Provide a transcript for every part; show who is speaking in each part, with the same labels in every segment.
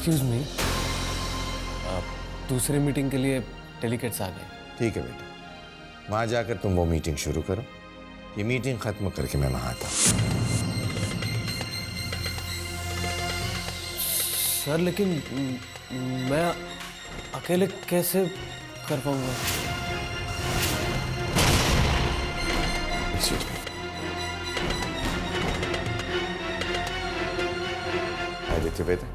Speaker 1: Excuse me, दूसरी meeting के लिए डेलीगेट्स आ गए।
Speaker 2: ठीक है बेटा, वहां जाकर तुम वो मीटिंग शुरू करो। ये मीटिंग खत्म करके मैं वहां आता हूं।
Speaker 1: सर लेकिन मैं अकेले कैसे कर पाऊंगा?
Speaker 2: Excuse me. आदित्य बेटा,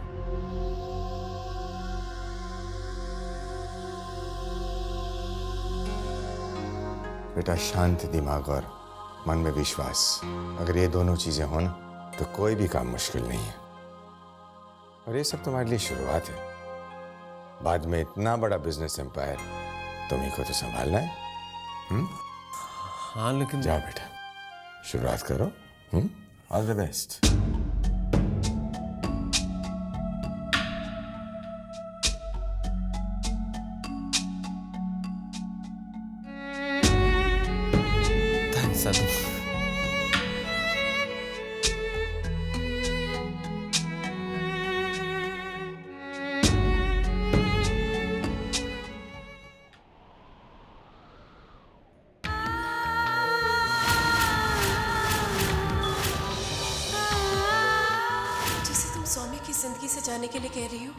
Speaker 2: बेटा शांत दिमाग और मन में विश्वास, अगर ये दोनों चीजें हो ना तो कोई भी काम मुश्किल नहीं है। और ये सब तुम्हारे लिए शुरुआत है, बाद में इतना बड़ा बिजनेस एम्पायर तुम्ही को तो संभालना है।
Speaker 1: हाँ लेकिन
Speaker 2: जाओ बेटा, शुरुआत करो। All the best.
Speaker 1: Thanks sir.
Speaker 3: Saumya की जिंदगी से जाने के लिए कह रही हो,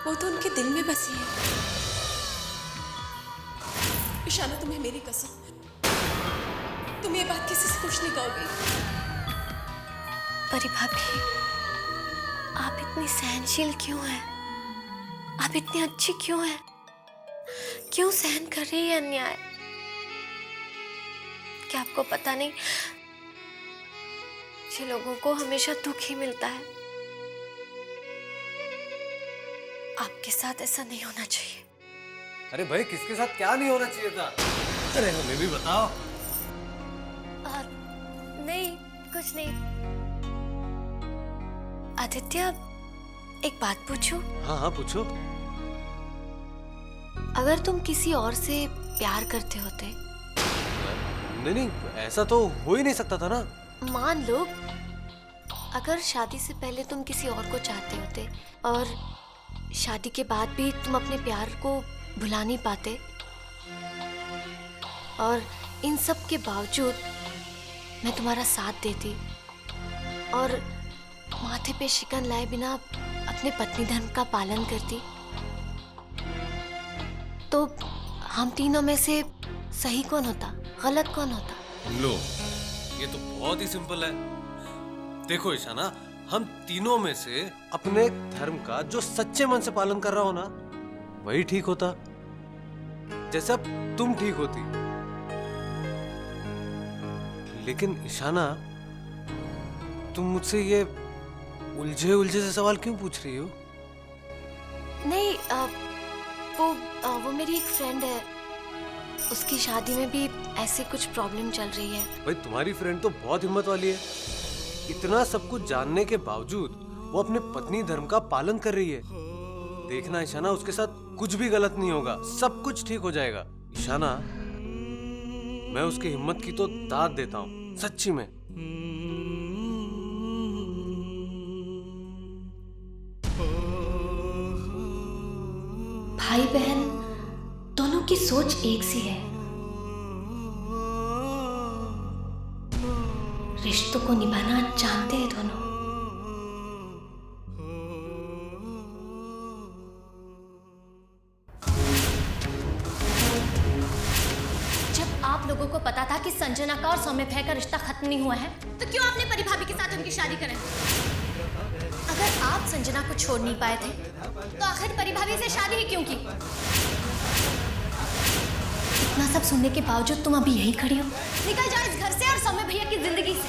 Speaker 3: वो तो उनके दिल में बसी है। ईशाना, तुम्हें मेरी कसम, तुम ये बात किसी से कुछ नहीं कहोगी।
Speaker 4: परी भाभी, आप इतनी सहनशील क्यों हैं? आप इतनी अच्छी क्यों हैं? क्यों सहन कर रही है अन्याय? क्या आपको पता नहीं, अच्छे लोगों को हमेशा दुख ही मिलता है। आपके साथ ऐसा नहीं होना चाहिए।
Speaker 1: अरे भाई, किसके साथ क्या नहीं होना चाहिए था? अरे हमें भी बताओ।
Speaker 4: नहीं, कुछ नहीं। आदित्य, एक बात पूछूं?
Speaker 1: हाँ हाँ पूछो।
Speaker 4: अगर तुम किसी और से प्यार करते होते?
Speaker 1: नहीं नहीं, ऐसा तो हो ही नहीं सकता था ना।
Speaker 4: मान लो, अगर शादी से पहले तुम किसी और को चाहते होते और शादी के बाद भी तुम अपने प्यार को भुला नहीं पाते, और इन सब के बावजूद मैं तुम्हारा साथ देती और माथे पे शिकन लाए बिना अपने पत्नी धर्म का पालन करती, तो हम तीनों में से सही कौन होता, गलत कौन होता?
Speaker 1: लो, ये तो बहुत ही सिंपल है। देखो ईशाना, हम तीनों में से अपने धर्म का जो सच्चे मन से पालन कर रहा हो ना, वही ठीक होता। जैसे अब तुम ठीक होती। लेकिन ईशाना, तुम मुझसे ये उलझे उलझे से सवाल क्यों पूछ रही हो?
Speaker 4: नहीं, वो मेरी एक फ्रेंड है, उसकी शादी में भी ऐसे कुछ प्रॉब्लम चल रही है।
Speaker 1: भाई, तुम्हारी फ्रेंड तो बहुत हिम्मत वाली है। इतना सब कुछ जानने के बावजूद वो अपने पत्नी धर्म का पालन कर रही है। देखना ईशाना, उसके साथ कुछ भी गलत नहीं होगा, सब कुछ ठीक हो जाएगा। ईशाना, मैं उसकी हिम्मत की तो दाद देता हूँ, सच्ची में।
Speaker 4: भाई बहन दोनों की सोच एक सी है, रिश्तों को निभाना जानते हैं दोनों।
Speaker 5: जब आप लोगों को पता था कि संजना का और सौम्य भैया का रिश्ता खत्म नहीं हुआ है, तो क्यों आपने परी भाभी के साथ उनकी शादी करें? अगर आप संजना को छोड़ नहीं पाए थे, तो आखिर परी भाभी से शादी ही क्यों की? इतना सब सुनने के बावजूद तुम अभी यही खड़ी हो? निकल जाओ इस घर से और सौम्य भैया की जिंदगी से।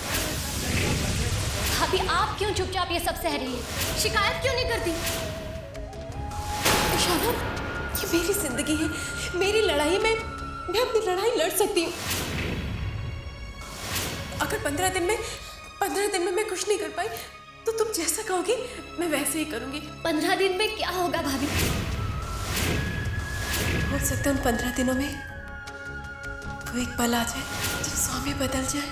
Speaker 5: भाभी, आप क्यों चुपचाप ये सब सह रही है? शिकायत क्यों नहीं करती?
Speaker 3: ईशाना, ये मेरी जिंदगी है, मेरी लड़ाई में मैं अपनी लड़ाई लड़ सकती हूँ। अगर 15 दिन में मैं कुछ नहीं कर पाई, तो तुम जैसा कहोगी मैं वैसे ही करूंगी।
Speaker 5: 15 दिन में क्या होगा भाभी?
Speaker 3: हो सकता है उन 15 दिनों में वो एक पल आ जाए जब सौम्य बदल जाए।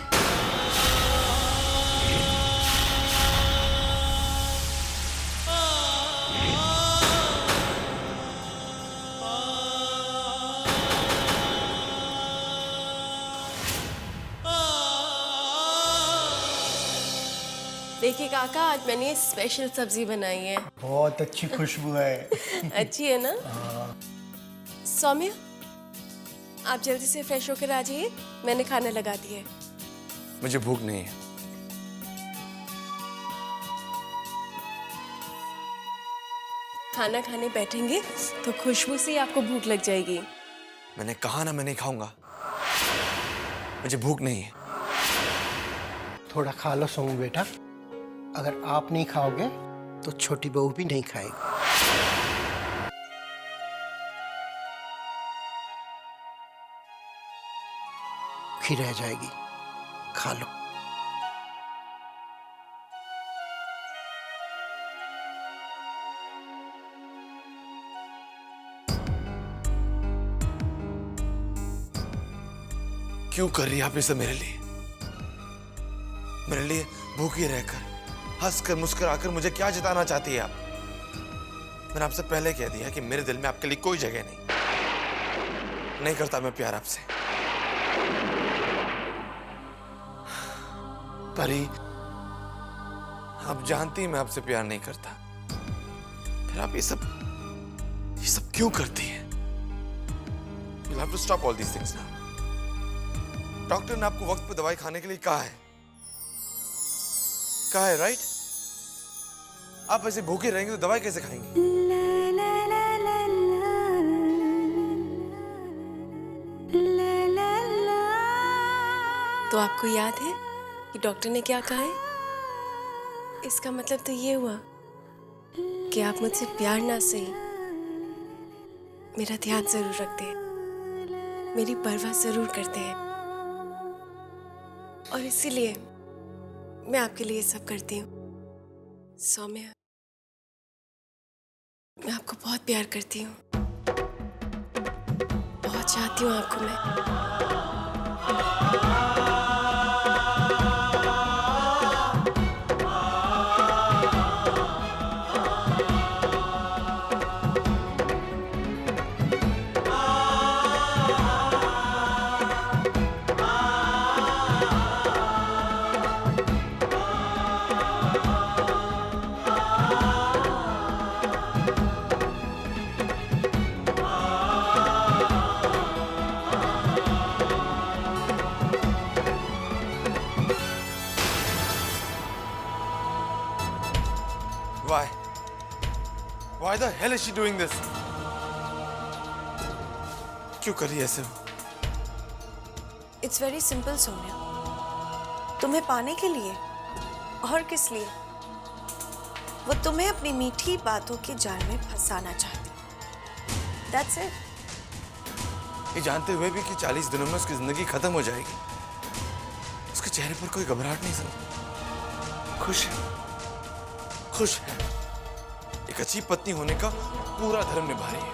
Speaker 3: देखिए काका, आज मैंने स्पेशल सब्जी बनाई है।
Speaker 6: बहुत अच्छी खुशबू है।
Speaker 3: अच्छी है ना? सौम्या, आप जल्दी से फ्रेश होकर आ जाइए, मैंने खाना लगा दिया है।
Speaker 2: मुझे भूख नहीं है।
Speaker 3: खाना खाने बैठेंगे तो खुशबू से ही आपको भूख लग जाएगी।
Speaker 2: मैंने कहा ना मैं नहीं खाऊंगा। मुझे भूख नहीं है।
Speaker 6: थोड़ा खा लो सोमू बेटा, अगर आप नहीं खाओगे तो छोटी बहू भी नहीं खाएगी। भूखी रह जाएगी, खा लो।
Speaker 2: क्यों कर रही है आप ये सब मेरे लिए? मेरे लिए भूखी रहकर, हंसकर, मुस्कुराकर मुझे क्या जताना चाहती है आप? मैंने आपसे पहले कह दिया कि मेरे दिल में आपके लिए कोई जगह नहीं करता मैं प्यार आपसे। परी, आप जानती हैं मैं आपसे प्यार नहीं करता, फिर आप ये सब क्यों करती हैं? You'll have to stop all these things now. Doctor ने आपको वक्त पे दवाई खाने के लिए कहा है, राइट? आप ऐसे भूखे रहेंगे तो दवाई कैसे खाएंगे?
Speaker 3: तो आपको याद है कि डॉक्टर ने क्या कहा है? इसका मतलब तो ये हुआ कि आप मुझसे प्यार ना सही, मेरा ध्यान जरूर रखते हैं, मेरी परवाह जरूर करते हैं, और इसीलिए मैं आपके लिए सब करती हूँ। सौम्या, मैं आपको बहुत प्यार करती हूँ, बहुत चाहती हूँ आपको मैं।
Speaker 2: Why the hell is she doing this? क्यों कर रही है ऐसे वो?
Speaker 7: इट्स वेरी सिंपल सोनिया, तुम्हें पाने के लिए, और किस लिए? वो तुम्हें अपनी मीठी बातों के जाल में फंसाना चाहती। That's it.
Speaker 2: ये जानते हुए भी कि 40 दिनों में उसकी जिंदगी खत्म हो जाएगी, उसके चेहरे पर कोई घबराहट नहीं समझ, खुश है, एक अच्छी पत्नी होने का पूरा धर्म निभा रही है,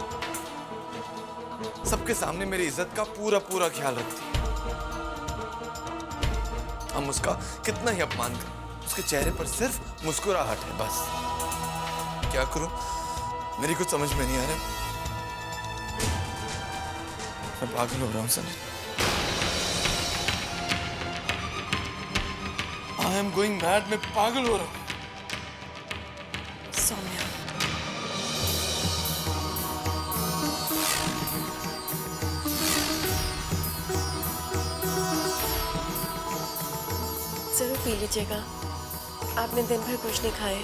Speaker 2: सबके सामने मेरी इज्जत का पूरा ख्याल रखती है। हम उसका कितना ही अपमान करें, उसके चेहरे पर सिर्फ मुस्कुराहट है बस। क्या करूं, मेरी कुछ समझ में नहीं आ रहा। मैं पागल हो रहा हूं Sunny. I am going mad, मैं पागल हो रहा हूं।
Speaker 7: सौम्या,
Speaker 3: जरूर पी लीजिएगा, आपने दिन भर कुछ नहीं खाए।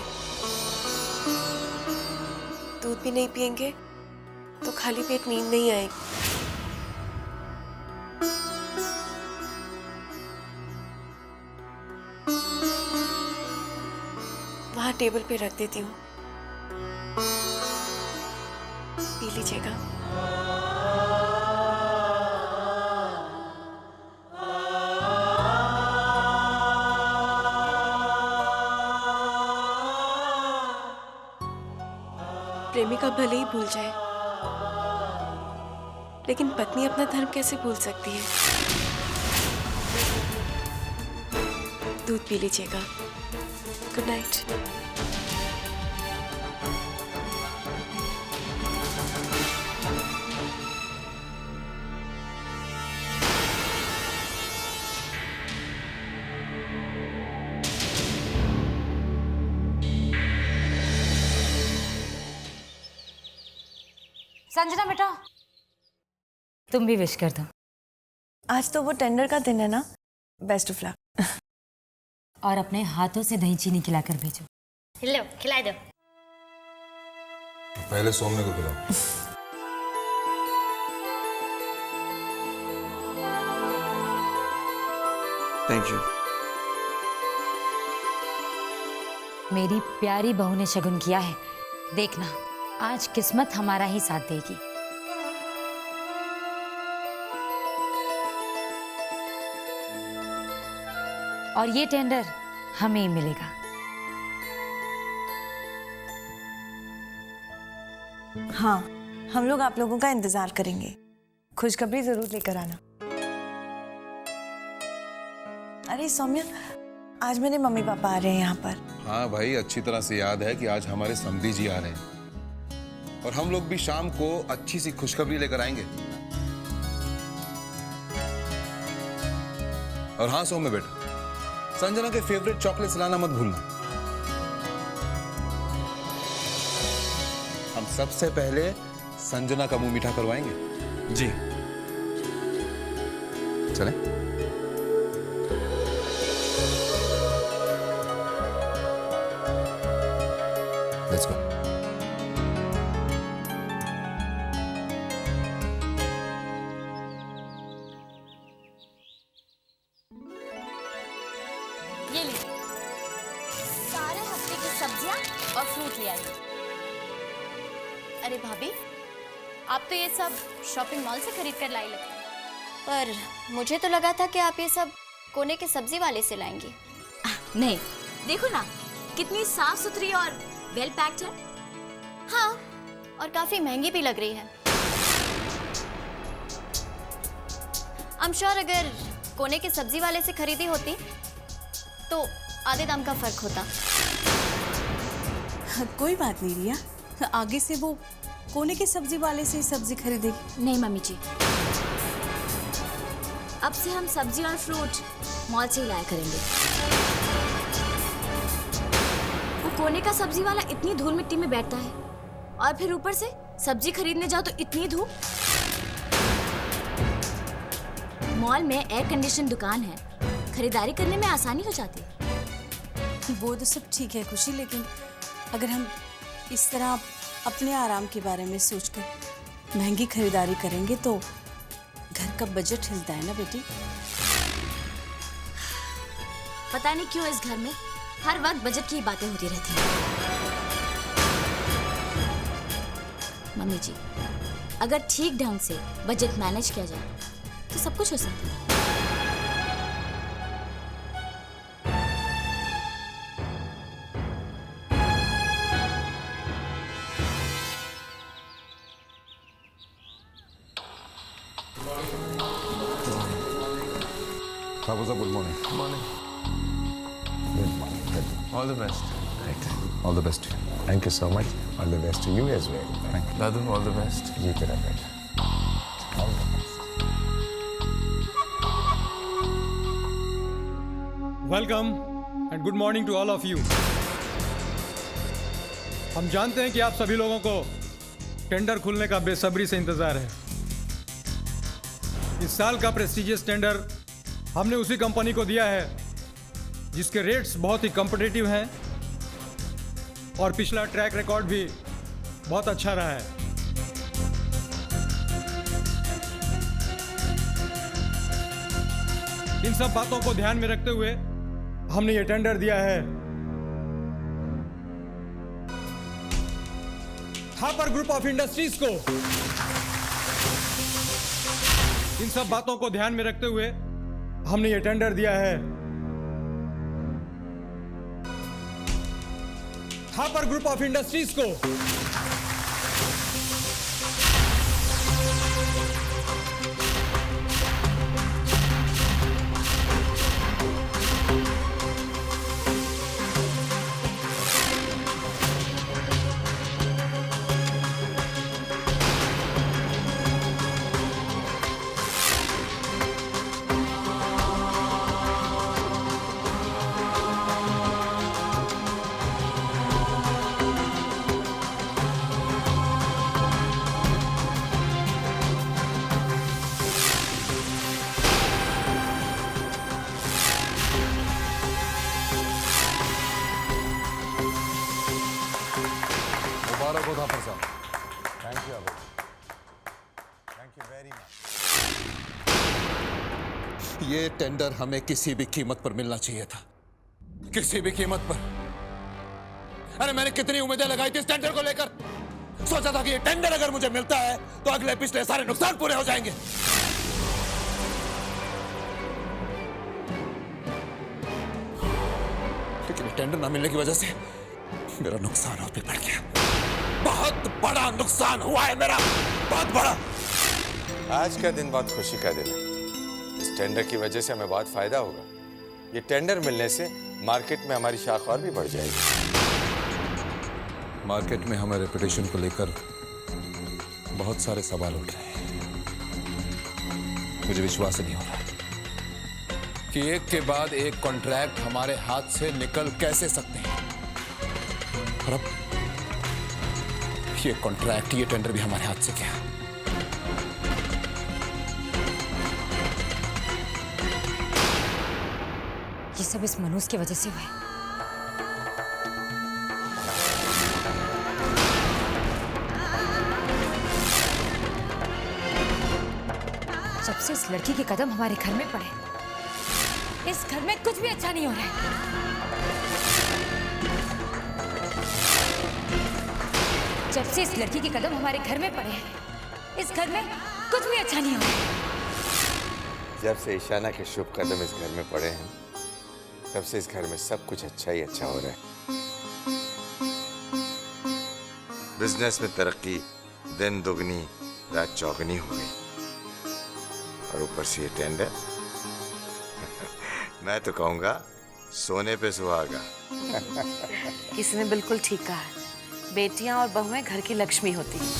Speaker 3: दूध भी नहीं पिएंगे तो खाली पेट नींद नहीं आएगी। वहां टेबल पे रख देती हूँ, पी लीजिएगा। प्रेमिका भले ही भूल जाए, लेकिन पत्नी अपना धर्म कैसे भूल सकती है? दूध पी लीजिएगा। Good night.
Speaker 8: संजना बेटा, तुम भी विश कर दो।
Speaker 7: आज तो वो टेंडर का दिन है ना, बेस्ट ऑफ लक।
Speaker 8: और अपने हाथों से दही चीनी खिलाकर भेजो।
Speaker 5: लो खिला दो।
Speaker 2: पहले सौम्य को खिलाओ।
Speaker 1: Thank you.
Speaker 8: मेरी प्यारी बहू ने शगुन किया है, देखना आज किस्मत हमारा ही साथ देगी। और ये टेंडर हमें ही मिलेगा।
Speaker 7: हाँ, हम लोग आप लोगों का इंतजार करेंगे। खुशखबरी जरूर लेकर आना। अरे सौम्या, आज मेरे मम्मी पापा आ रहे हैं यहाँ पर।
Speaker 9: हाँ भाई, अच्छी तरह से याद है कि आज हमारे समधी जी आ रहे हैं और हम लोग भी शाम को अच्छी सी खुशखबरी लेकर आएंगे। और हाँ सौम्य बेटा, संजना के फेवरेट चॉकलेट्स लाना मत भूलना। हम सबसे पहले संजना का मुंह मीठा करवाएंगे।
Speaker 1: जी।
Speaker 9: चलें? Let's go.
Speaker 5: ये ली सारे हफ्ते की सब्जियां और फ्रूट ले आई। अरे भाभी, आप तो ये सब शॉपिंग मॉल से खरीद कर लाई लगता है। पर मुझे तो लगा था कि आप ये सब कोने के सब्जी वाले से लाएंगी।
Speaker 4: नहीं, देखो ना कितनी साफ सुथरी और वेल पैक्ड है।
Speaker 5: हाँ, और काफी महंगी भी लग रही है। I'm sure अगर कोने के सब्जी वाले से खरीदी होती तो आधे दाम का फर्क होता।
Speaker 10: कोई बात नहीं रिया, आगे से वो कोने के सब्जी वाले से ही सब्जी खरीदेगी।
Speaker 4: नहीं मम्मी जी, अब से हम सब्जी और फ्रूट मॉल से ही लाया करेंगे। वो कोने का सब्जी वाला इतनी धूल मिट्टी में बैठता है और फिर ऊपर से सब्जी खरीदने जाओ तो इतनी धूप। मॉल में एयर कंडीशन दुकान है, खरीदारी करने में आसानी हो जाती है।
Speaker 10: वो तो सब ठीक है खुशी, लेकिन अगर हम इस तरह अपने आराम के बारे में सोचकर महंगी खरीदारी करेंगे तो घर का बजट हिलता है ना बेटी।
Speaker 4: पता नहीं क्यों इस घर में हर वक्त बजट की बातें होती रहती हैं। मम्मी जी, अगर ठीक ढंग से बजट मैनेज किया जाए तो सब कुछ हो सकता है।
Speaker 9: Good morning.
Speaker 1: Good morning.
Speaker 2: Good morning. Good morning.
Speaker 1: All the best.
Speaker 2: Right.
Speaker 9: All the best.
Speaker 2: Thank you so much. All the best to you as well.
Speaker 9: Thank you.
Speaker 1: Dadu, all the best.
Speaker 2: जी तेरा बेटा। All the best.
Speaker 11: Welcome and good morning to all of you. हम जानते हैं कि आप सभी लोगों को टेंडर खुलने का बेसब्री से इंतजार है। इस साल का प्रेस्टिजियस टेंडर हमने उसी कंपनी को दिया है जिसके रेट्स बहुत ही कॉम्पिटिटिव हैं और पिछला ट्रैक रिकॉर्ड भी बहुत अच्छा रहा है। इन सब बातों को ध्यान में रखते हुए हमने ये टेंडर दिया है थापर ग्रुप ऑफ इंडस्ट्रीज को। इन सब बातों को ध्यान में रखते हुए हमने ये टेंडर दिया है थापर ग्रुप ऑफ इंडस्ट्रीज को।
Speaker 9: मुबारक हो थापर साहब।
Speaker 2: Thank you Abu, thank you very much.
Speaker 9: ये टेंडर हमें किसी भी कीमत पर मिलना चाहिए था, किसी भी कीमत पर। अरे मैंने कितनी उम्मीदें लगाई थी इस टेंडर को लेकर। सोचा था कि ये टेंडर अगर मुझे मिलता है तो अगले पिछले सारे नुकसान पूरे हो जाएंगे। लेकिन टेंडर ना मिलने की वजह से मेरा नुकसान और भी बढ़ गया। बहुत बड़ा नुकसान हुआ है मेरा, बहुत बड़ा।
Speaker 2: आज का दिन बहुत खुशी का दिन है। इस टेंडर की वजह से हमें बहुत फायदा होगा। ये टेंडर मिलने से मार्केट में हमारी शाख और भी बढ़ जाएगी।
Speaker 9: मार्केट में हमारे रेपुटेशन को लेकर बहुत सारे सवाल उठ रहे हैं। मुझे विश्वास नहीं हो रहा कि एक के बाद एक कॉन्ट्रैक्ट हमारे हाथ से निकल कैसे सकते हैं। और अब ये कॉन्ट्रैक्ट, ये टेंडर भी हमारे हाथ से गया।
Speaker 8: ये सब इस मनोज की वजह से हुआ है। जब से इस लड़की के कदम हमारे घर में पड़े, इस घर में कुछ भी अच्छा नहीं हो रहा है। जब से इस लड़की के कदम हमारे घर में पड़े, इस घर में कुछ भी अच्छा नहीं हो रहा है।
Speaker 2: जब से ईशाना के शुभ कदम इस घर में पड़े हैं, तब से इस घर में सब कुछ अच्छा ही अच्छा हो रहा है। बिजनेस में तरक्की दिन दुगनी रात चौगनी हो गई, और ऊपर से ये टेंडर मैं तो कहूंगा सोने पे सुहागा।
Speaker 12: इसने बिल्कुल ठीक कहा है। बेटियां और बहुएं घर की लक्ष्मी होती हैं।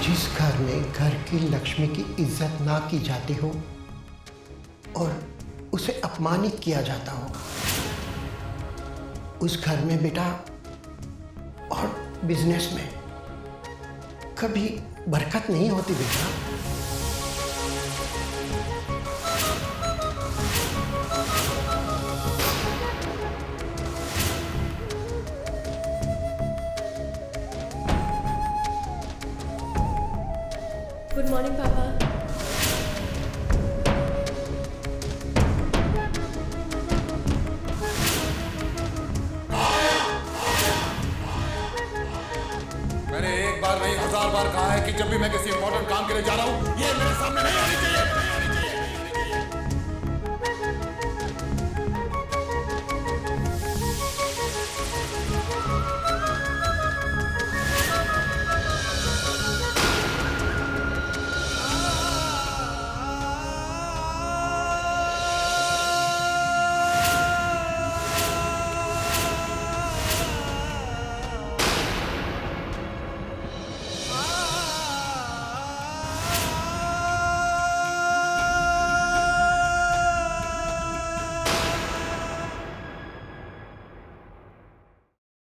Speaker 6: जिस घर में घर की लक्ष्मी की इज्जत ना की जाती हो और उसे अपमानित किया जाता हो, उस घर में बेटा और बिजनेस में कभी बरकत नहीं होती बेटा।
Speaker 3: गुड मॉर्निंग पापा।
Speaker 9: मैंने एक बार नहीं 1000 बार कहा है कि जब भी मैं किसी इंपॉर्टेंट काम के लिए जा रहा हूं, ये मेरे सामने नहीं आनी चाहिए।